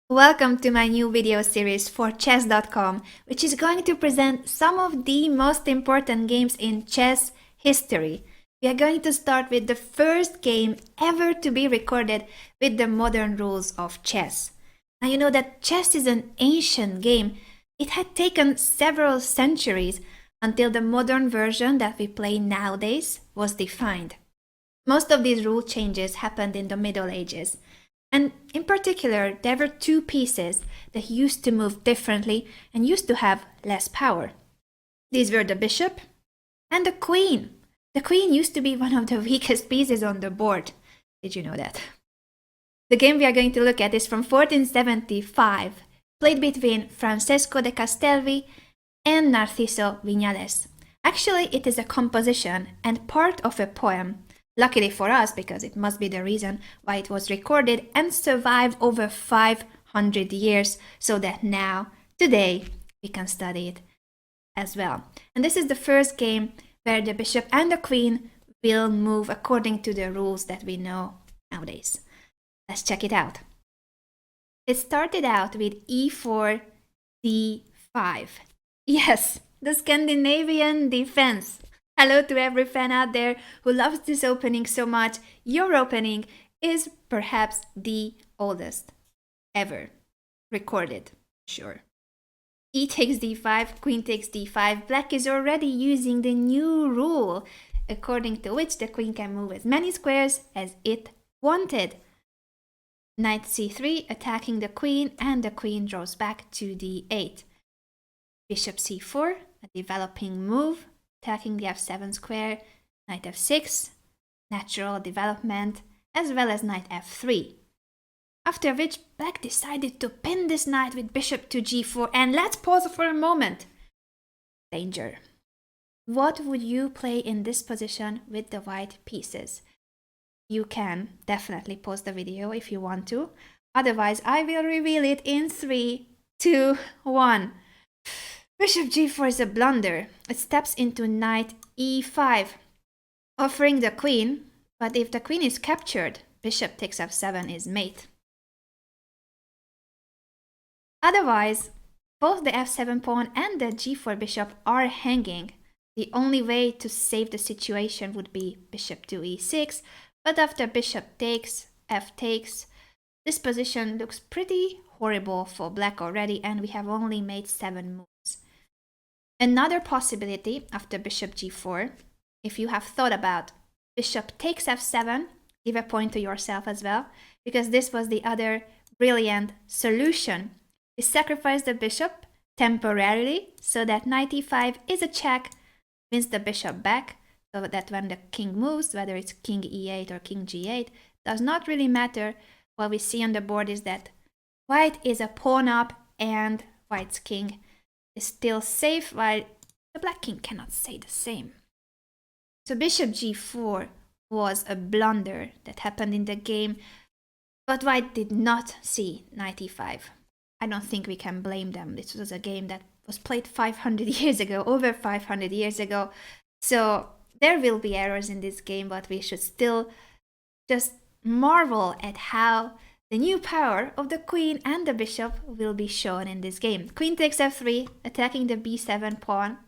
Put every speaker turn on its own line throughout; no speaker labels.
Welcome to my new video series for chess.com, which is going to present some of the most important games in chess history. We are going to start with the first game ever to be recorded with the modern rules of chess. Now you know that chess is an ancient game. It had taken several centuries until the modern version that we play nowadays was defined. Most of these rule changes happened in the Middle Ages. And in particular, there were two pieces that used to move differently and used to have less power. These were the bishop and the queen. The queen used to be one of the weakest pieces on the board. Did you know that? The game we are going to look at is from 1475, played between Francesco de Castelvi and Narciso Viñales. Actually, it is a composition and part of a poem. Luckily for us, because it must be the reason why it was recorded and survived over 500 years, so that now, today, we can study it as well. And this is the first game where the bishop and the queen will move according to the rules that we know nowadays. Let's check it out. It started out with e4, d5. Yes, the Scandinavian defense. Hello to every fan out there who loves this opening so much. Your opening is perhaps the oldest ever recorded, sure. E takes d5, queen takes d5. Black is already using the new rule, according to which the queen can move as many squares as it wanted. Knight c3, attacking the queen, and the queen draws back to d8. Bishop c4, a developing move, attacking the f7 square, knight f6, natural development, as well as knight f3. After which, black decided to pin this knight with bishop to g4, and let's pause for a moment. Danger. What would you play in this position with the white pieces? You can definitely pause the video if you want to. Otherwise, I will reveal it in 3, 2, 1. Bishop g4 is a blunder. It steps into knight e5, offering the queen, but if the queen is captured, bishop takes f7 is mate. Otherwise, both the f7 pawn and the g4 bishop are hanging. The only way to save the situation would be bishop to e6, but after bishop takes, f takes, this position looks pretty horrible for black already, and we have only made 7 moves. Another possibility after bishop g4, if you have thought about bishop takes f7, give a point to yourself as well, because this was the other brilliant solution. You sacrifice the bishop temporarily so that knight e5 is a check, wins the bishop back, so that when the king moves, whether it's king e8 or king g8, does not really matter. What we see on the board is that white is a pawn up and white's king is still safe, while the black king cannot say the same. So bishop g4 was a blunder that happened in the game, but white did not see knight e5. I don't think we can blame them. This was a game that was played 500 years ago, over 500 years ago. So there will be errors in this game, but we should still just marvel at how the new power of the queen and the bishop will be shown in this game. Queen takes f3, attacking the b7 pawn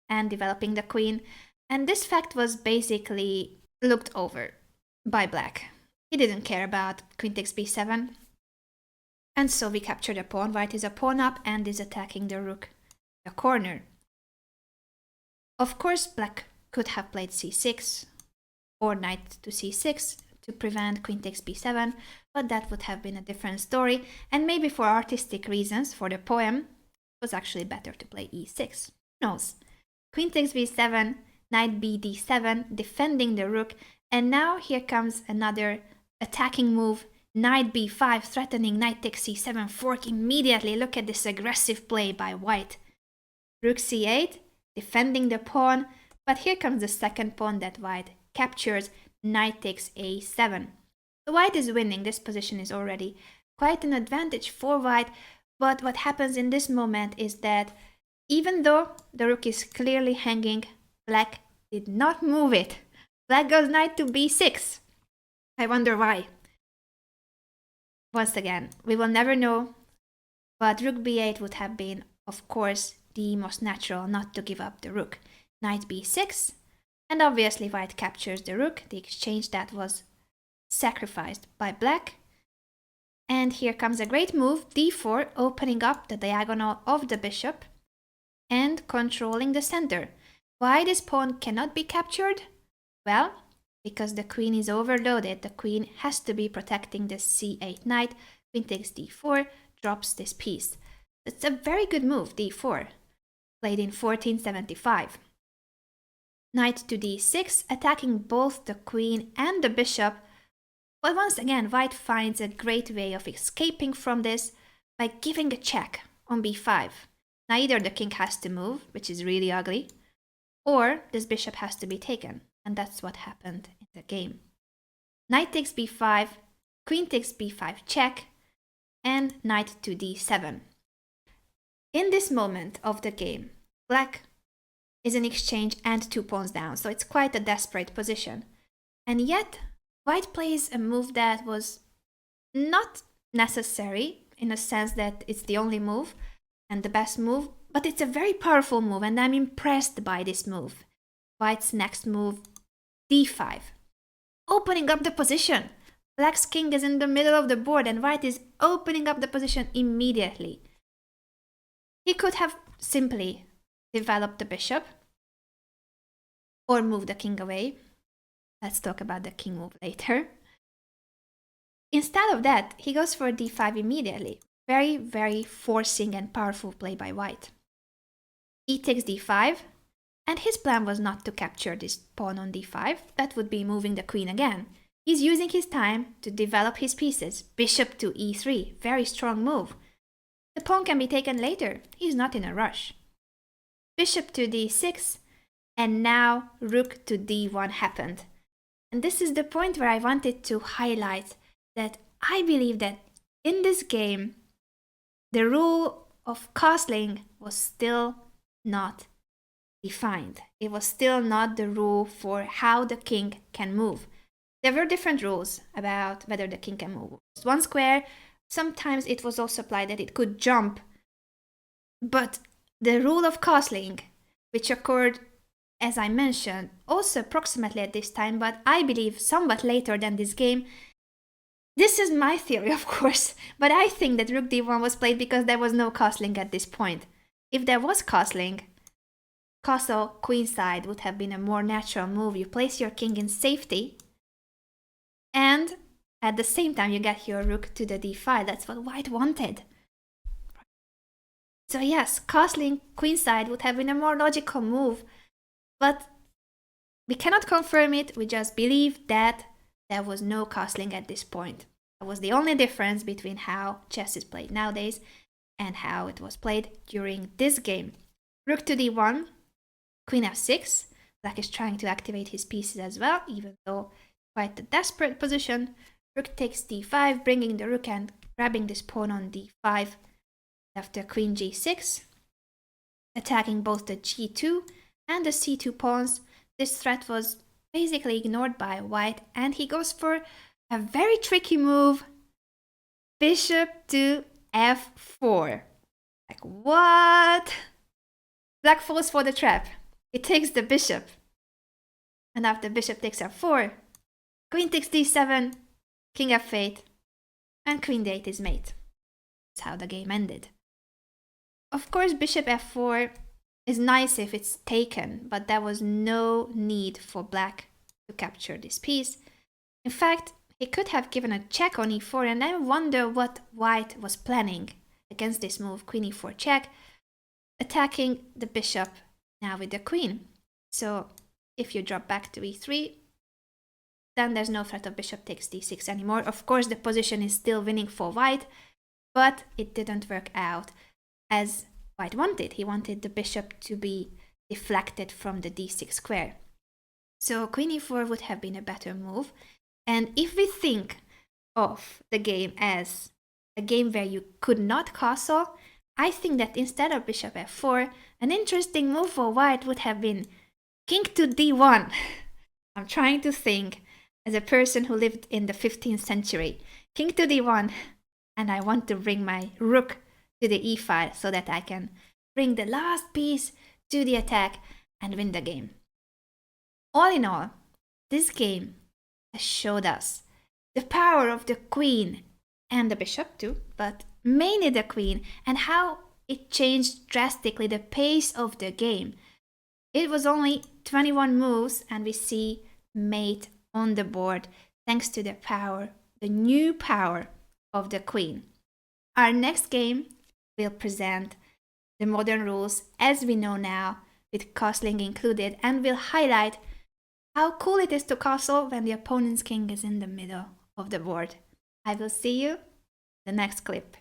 and developing the queen. And this fact was basically looked over by black. He didn't care about queen takes b7. And so we capture the pawn. White is a pawn up and is attacking the rook, the corner. Of course, black could have played c6 or knight to c6 to prevent queen takes b7, but that would have been a different story, and maybe for artistic reasons, for the poem, it was actually better to play e6. Who knows? Queen takes b7, knight b d7, defending the rook, and now here comes another attacking move, knight b5, threatening knight takes c7, fork immediately. Look at this aggressive play by white. Rook c8, defending the pawn, but here comes the second pawn that white captures, knight takes a7. So white is winning. This position is already quite an advantage for white, but what happens in this moment is that even though the rook is clearly hanging, black did not move it. Black goes knight to b6. I wonder why. once again, we will never know, but rook b8 would have been, of course, the most natural not to give up the rook. Knight b6, and obviously white captures the rook, the exchange that was sacrificed by black. And here comes a great move, d4, opening up the diagonal of the bishop and controlling the center. Why this pawn cannot be captured? Well, because the queen is overloaded. The queen has to be protecting the c8 knight. Queen takes d4, drops this piece. It's a very good move, d4, played in 1475. Knight to d6, attacking both the queen and the bishop. But once again, white finds a great way of escaping from this by giving a check on b5. Now either the king has to move, which is really ugly, or this bishop has to be taken, and that's what happened in the game. Knight takes b5, queen takes b5 check, and knight to d7. In this moment of the game, black is in exchange and 2 pawns down, so it's quite a desperate position. And yet, white plays a move that was not necessary in a sense that it's the only move and the best move, but it's a very powerful move, and I'm impressed by this move. White's next move, d5, opening up the position. Black's king is in the middle of the board and white is opening up the position immediately. He could have simply developed the bishop or moved the king away. Let's talk about the king move later. Instead of that, he goes for d5 immediately. Very, very forcing and powerful play by white. He takes d5, and his plan was not to capture this pawn on d5. That would be moving the queen again. He's using his time to develop his pieces. Bishop to e3, very strong move. The pawn can be taken later. He's not in a rush. Bishop to d6, and now rook to d1 happened. And this is the point where I wanted to highlight that I believe that in this game, the rule of castling was still not defined. It was still not the rule for how the king can move. There were different rules about whether the king can move one square. Sometimes it was also applied that it could jump. But the rule of castling, which occurred, as I mentioned, also approximately at this time, but I believe somewhat later than this game. This is my theory, of course, but I think that rook d1 was played because there was no castling at this point. If there was castling, castle queenside would have been a more natural move. You place your king in safety, and at the same time you get your rook to the d5. That's what white wanted. So yes, castling queenside would have been a more logical move, but we cannot confirm it. We just believe that there was no castling at this point. That was the only difference between how chess is played nowadays and how it was played during this game. Rook to d1, queen f6. Black is trying to activate his pieces as well, even though quite a desperate position. Rook takes d5, bringing the rook and grabbing this pawn on d5 after queen g6, attacking both the g2 and the c2 pawns. This threat was basically ignored by white, and he goes for a very tricky move, bishop to f4. Like, what? Black falls for the trap. He takes the bishop, and after bishop takes f4, queen takes d7, king f8, and queen d8 is mate. That's how the game ended. Of course, bishop f4 is nice if it's taken, but there was no need for black to capture this piece. In fact, he could have given a check on e4, and I wonder what white was planning against this move, queen e4 check, attacking the bishop now with the queen. So if you drop back to e3, then there's no threat of bishop takes d6 anymore. Of course, the position is still winning for white, but it didn't work out as white wanted. He wanted the bishop to be deflected from the d6 square. So queen e4 would have been a better move. And if we think of the game as a game where you could not castle, I think that instead of bishop f4, an interesting move for white would have been king to d1. I'm trying to think as a person who lived in the 15th century. King to d1 and I want to bring my rook to the e file so that I can bring the last piece to the attack and win the game. All in all, this game has showed us the power of the queen and the bishop too, but mainly the queen, and how it changed drastically the pace of the game. It was only 21 moves and we see mate on the board thanks to the power, the new power of the queen. Our next game will present the modern rules as we know now, with castling included, and will highlight how cool it is to castle when the opponent's king is in the middle of the board. I will see you in the next clip.